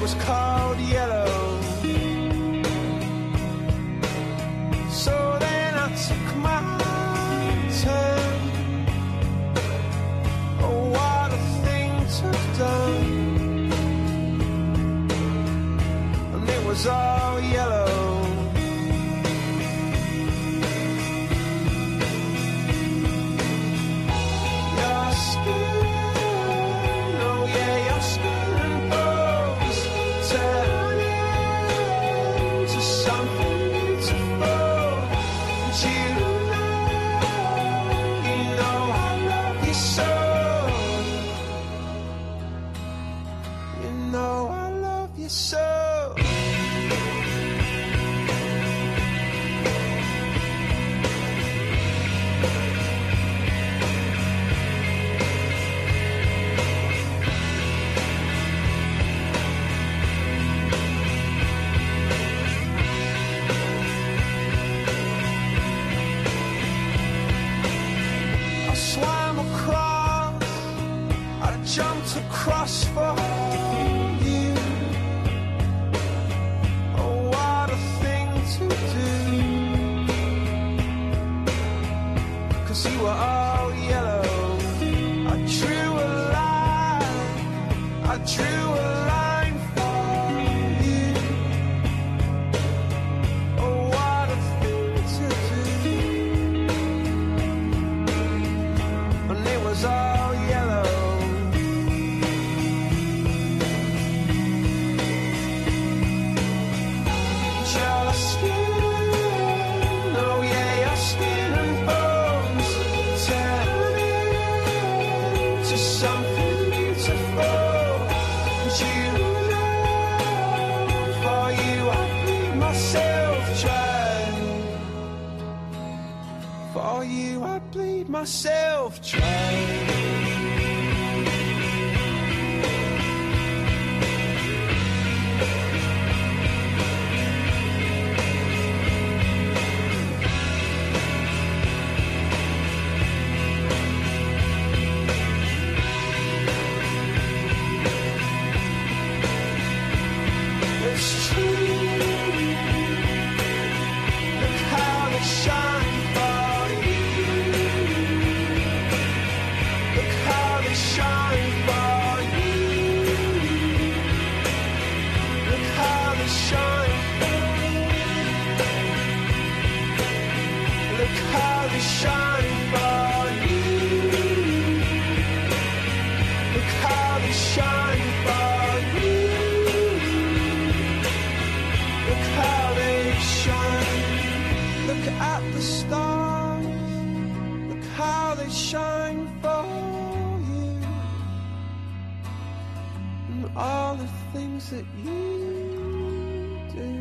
was called yellow. So then I took my turn. Oh, what a thing to have done. And it was all yellow. Your skin, oh yeah, your skin and bones turn into something beautiful. And you know I love you so. You know I love you so. I swam across, I jumped across for you. Oh, what a thing to do. 'Cause you were all yellow. I drew a line, I drew a line for you. Oh, what a thing to do. And it was all yellow. Your skin, oh yeah, your skin and bones turn into something beautiful. And you know, for you I bleed myself dry. For you I bleed myself dry. It's true. Look how they shine for you. Look how they shine for you. Look how they shine for you. Look how they shine for you. Look how they shine for you. Look how they shine. Look at the stars. Look how they shine for you. And all the things that you do.